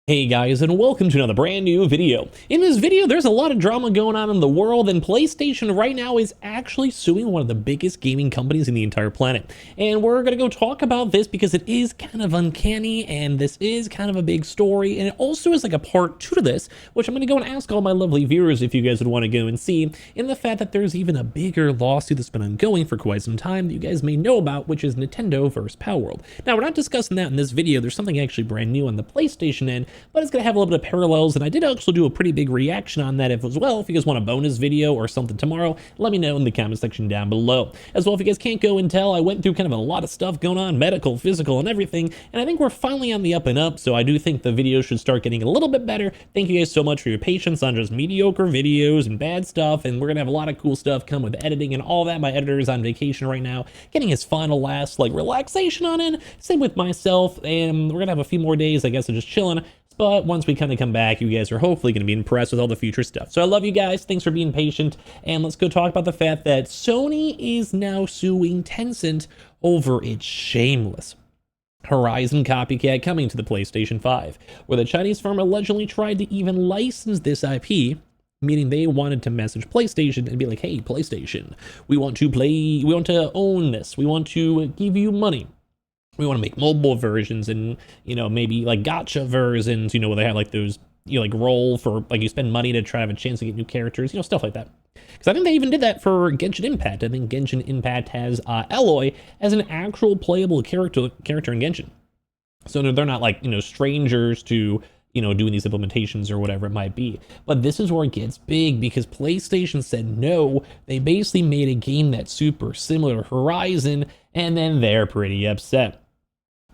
Hey guys, and welcome to another brand new video. In this video, there's a lot of drama going on in the world, and PlayStation right now is actually suing one of the biggest gaming companies in the entire planet. And we're gonna go talk about this because it is kind of uncanny, and this is kind of a big story, and it also is like a part 2 to this, which I'm gonna go and ask all my lovely viewers if you guys would want to go and see, in the fact that there's even a bigger lawsuit that's been ongoing for quite some time that you guys may know about, which is Nintendo versus PWorld. Now, we're not discussing that in this video. There's something actually brand new on the PlayStation end, but it's going to have a little bit of parallels, and I did actually do a pretty big reaction on that as well. If you guys want a bonus video or something tomorrow, let me know in the comment section down below. As well, if you guys can't go and tell, I went through kind of a lot of stuff going on, medical, physical, and everything, and I think we're finally on the up and up, so I do think the video should start getting a little bit better. Thank you guys so much for your patience on just mediocre videos and bad stuff, and we're going to have a lot of cool stuff come with editing and all that. My editor is on vacation right now, getting his final last, relaxation on it. Same with myself, and we're going to have a few more days, I guess, of just chilling. But once we kind of come back, you guys are hopefully going to be impressed with all the future stuff. So I love you guys. Thanks for being patient. And let's go talk about the fact that Sony is now suing Tencent over its Shameless Horizon copycat coming to the PlayStation 5, where the Chinese firm allegedly tried to even license this IP, meaning they wanted to message PlayStation and be like, hey, PlayStation, we want to own this. We want to give you money. We want to make mobile versions and, maybe like gacha versions, where they have like those, roll for, like, you spend money to try to have a chance to get new characters, stuff like that. Because I think they even did that for Genshin Impact. I think Genshin Impact has Aloy as an actual playable character in Genshin. So they're not like, strangers to, doing these implementations or whatever it might be. But this is where it gets big, because PlayStation said no. They basically made a game that's super similar to Horizon, and then they're pretty upset.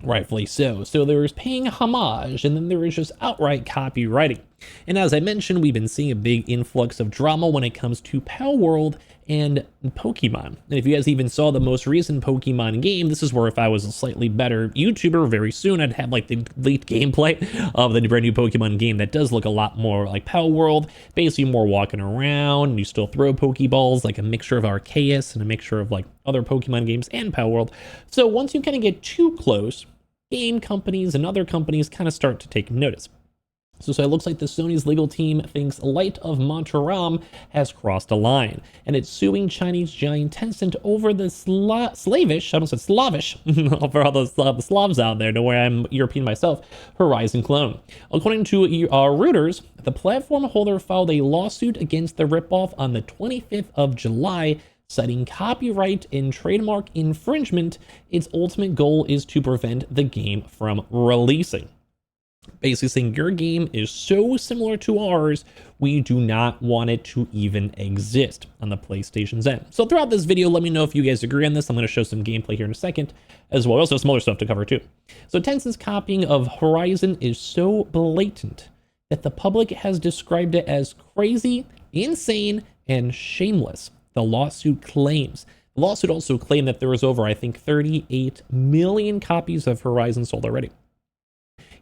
Rightfully so. So there was paying homage, and then there was just outright copywriting. And as I mentioned, we've been seeing a big influx of drama when it comes to PWorld and Pokemon. And if you guys even saw the most recent Pokemon game, this is where if I was a slightly better YouTuber very soon, I'd have like the leaked gameplay of the brand new Pokemon game that does look a lot more like PWorld. Basically more walking around, and you still throw Pokeballs, like a mixture of Arceus and a mixture of like other Pokemon games and PWorld. So once you kind of get too close, game companies and other companies kind of start to take notice. So it looks like the Sony's legal team thinks Light of Monteram has crossed a line, and it's suing Chinese giant Tencent over the Slavish, I almost said Slavish, for all those Slavs out there, to where I'm European myself, Horizon clone. According to Reuters, the platform holder filed a lawsuit against the ripoff on the 25th of July, citing copyright and trademark infringement. Its ultimate goal is to prevent the game from releasing. Basically saying your game is so similar to ours, we do not want it to even exist on the PlayStation's end. So throughout this video, let me know if you guys agree on this. I'm going to show some gameplay here in a second, as well. Also some other stuff to cover too. So Tencent's copying of Horizon is so blatant that the public has described it as crazy, insane, and shameless, the lawsuit claims. The lawsuit also claimed that there was over, I think, 38 million copies of Horizon sold already.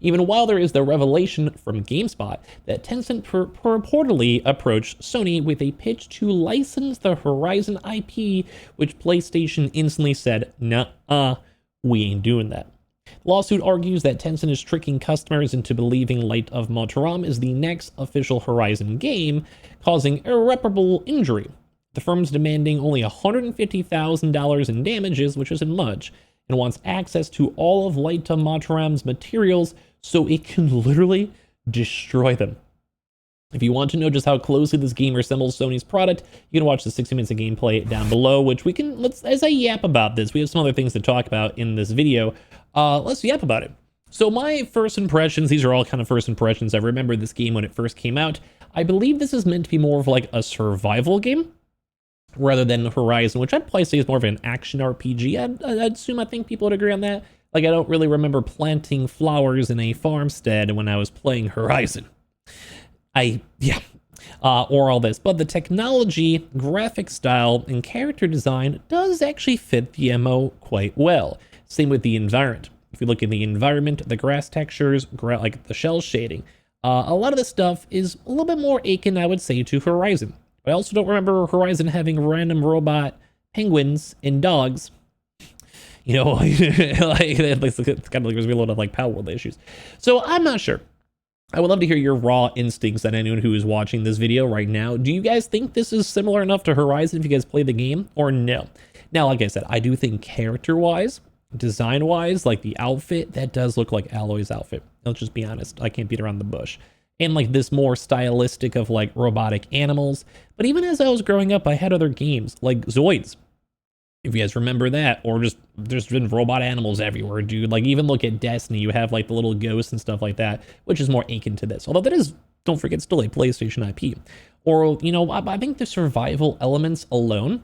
Even while there is the revelation from GameStop that Tencent purportedly approached Sony with a pitch to license the Horizon IP, which PlayStation instantly said, "Nuh-uh, we ain't doing that." The lawsuit argues that Tencent is tricking customers into believing Light of Monteram is the next official Horizon game, causing irreparable injury. The firm's demanding only $150,000 in damages, which isn't much, and wants access to all of Light of Monteram's materials so it can literally destroy them. If you want to know just how closely this game resembles Sony's product, you can watch the 60 minutes of gameplay down below, which as I yap about this, we have some other things to talk about in this video. Let's yap about it. So my first impressions, these are all kind of first impressions. I remember this game when it first came out. I believe this is meant to be more of like a survival game, rather than Horizon, which I'd probably say is more of an action RPG. I'd assume, I think people would agree on that. Like, I don't really remember planting flowers in a farmstead when I was playing Horizon. Or all this. But the technology, graphic style, and character design does actually fit the MO quite well. Same with the environment. If you look at the environment, the grass textures, like the shell shading, a lot of this stuff is a little bit more akin, I would say, to Horizon. I also don't remember Horizon having random robot penguins and dogs. Like, it kind of like there's a lot of like PWorld issues. So I'm not sure. I would love to hear your raw instincts on anyone who is watching this video right now. Do you guys think this is similar enough to Horizon if you guys play the game, or no? Now, like I said, I do think character-wise, design-wise, like the outfit, that does look like Alloy's outfit. Let's just be honest. I can't beat around the bush. And like this more stylistic of like robotic animals. But even as I was growing up, I had other games like Zoids, if you guys remember that, or just there's been robot animals everywhere, dude. Like even look at Destiny, you have like the little ghosts and stuff like that, which is more akin to this. Although that is, don't forget, still a PlayStation IP. Or, you know, I think the survival elements alone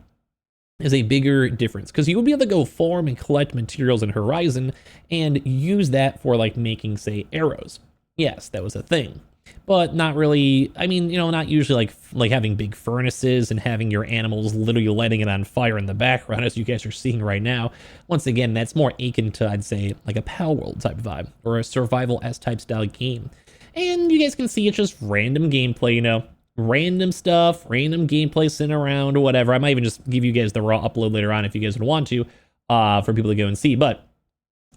is a bigger difference, because you would be able to go farm and collect materials in Horizon and use that for like making, say, arrows. Yes, that was a thing. But not really, I mean, you know, not usually like having big furnaces and having your animals literally lighting it on fire in the background, as you guys are seeing right now. Once again, that's more akin to, I'd say, like a PWorld type vibe, or a survival S-type style game. And you guys can see it's just random gameplay, you know, random stuff, random gameplay sitting around or whatever. I might even just give you guys the raw upload later on if you guys would want to, for people to go and see. But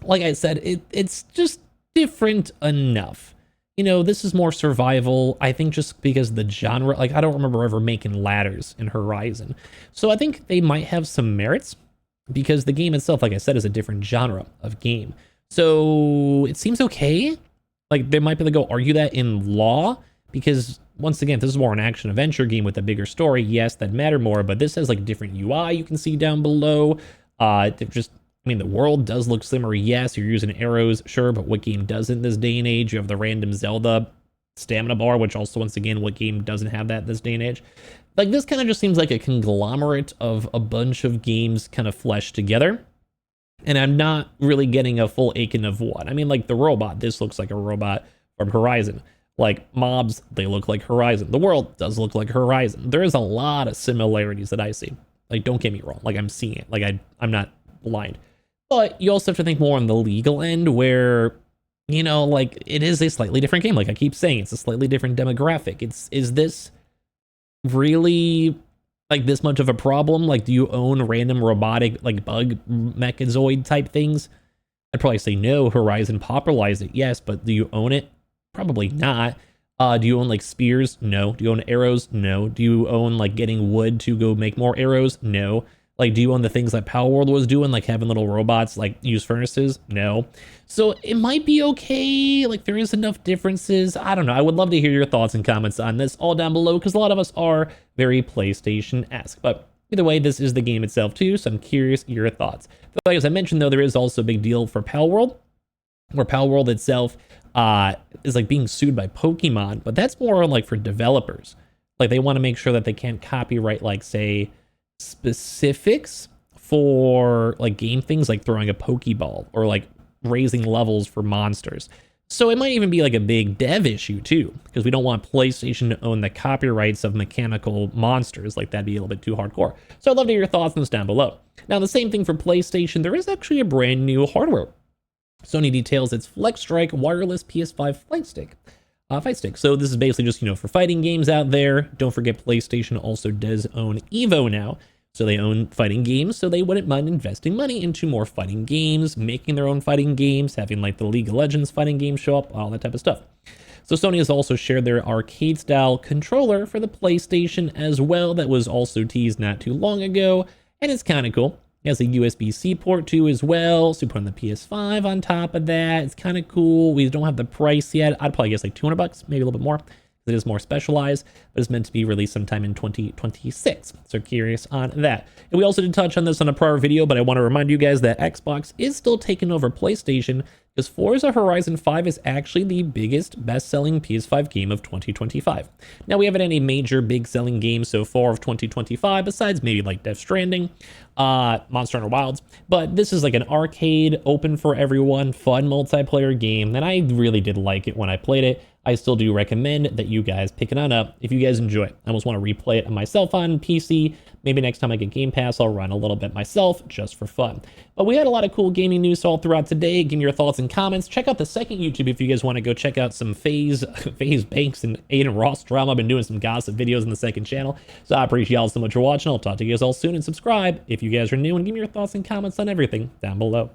like I said, it's just different enough. You know, this is more survival, I think, just because the genre, like, I don't remember ever making ladders in Horizon. So I think they might have some merits, because the game itself, like I said, is a different genre of game. So it seems okay. Like, they might be able to go argue that in law, because, once again, this is more an action-adventure game with a bigger story. Yes, that matter more, but this has, like, different UI you can see down below. I mean, the world does look slimmer. Yes, you're using arrows, sure, but what game doesn't this day and age? You have the random Zelda stamina bar, which also, once again, what game doesn't have that this day and age? Like, this kind of just seems like a conglomerate of a bunch of games kind of fleshed together. And I'm not really getting a full akin of what. I mean, like, the robot, this looks like a robot from Horizon. Like, mobs, they look like Horizon. The world does look like Horizon. There is a lot of similarities that I see. Like, don't get me wrong. Like, I'm seeing it. Like, I'm not blind. But you also have to think more on the legal end, where, you know, like, it is a slightly different game. Like I keep saying, it's a slightly different demographic. Is this really like this much of a problem? Like, do you own random robotic, like, bug mechazoid type things? I'd probably say no. Horizon popularized it, yes, but do you own it? Probably not. Do you own like spears? No. Do you own arrows? No. Do you own like getting wood to go make more arrows? No. Like, do you own the things that PWorld was doing, like having little robots, like, use furnaces? No. So it might be okay. Like, there is enough differences. I don't know. I would love to hear your thoughts and comments on this all down below, because a lot of us are very PlayStation-esque. But either way, this is the game itself too, so I'm curious your thoughts. But like as I mentioned, though, there is also a big deal for PWorld, where PWorld itself is like being sued by Pokemon, but that's more like for developers. Like, they want to make sure that they can't copyright, like, say, specifics for like game things, like throwing a Pokeball or like raising levels for monsters. So it might even be like a big dev issue too, because we don't want PlayStation to own the copyrights of mechanical monsters. Like, that'd be a little bit too hardcore. So I'd love to hear your thoughts on this down below. Now, the same thing for PlayStation. There is actually a brand new hardware. Sony details its Flex Strike wireless PS5 Fight Stick. So this is basically just, you know, for fighting games out there. Don't forget, PlayStation also does own Evo now. So they own fighting games, so they wouldn't mind investing money into more fighting games, making their own fighting games, having like the League of Legends fighting games show up, all that type of stuff. So Sony has also shared their arcade-style controller for the PlayStation as well. That was also teased not too long ago, and it's kind of cool. It has a USB-C port too as well, so you put on the PS5 on top of that. It's kind of cool. We don't have the price yet. I'd probably guess like $200, maybe a little bit more. It is more specialized, but it's meant to be released sometime in 2026. So curious on that. And we also did touch on this on a prior video, but I want to remind you guys that Xbox is still taking over PlayStation, because Forza Horizon 5 is actually the biggest best-selling PS5 game of 2025. Now, we haven't had any major big-selling games so far of 2025, besides maybe like Death Stranding, Monster Hunter Wilds, but this is like an arcade, open for everyone, fun multiplayer game, and I really did like it when I played it. I still do recommend that you guys pick it on up if you guys enjoy it. I almost want to replay it myself on PC. Maybe next time I get Game Pass, I'll run a little bit myself just for fun. But we had a lot of cool gaming news all throughout today. Give me your thoughts and comments. Check out the second YouTube if you guys want to go check out some FaZe Banks and Aiden Ross drama. I've been doing some gossip videos in the second channel. So I appreciate y'all so much for watching. I'll talk to you guys all soon, and subscribe if you guys are new, and give me your thoughts and comments on everything down below.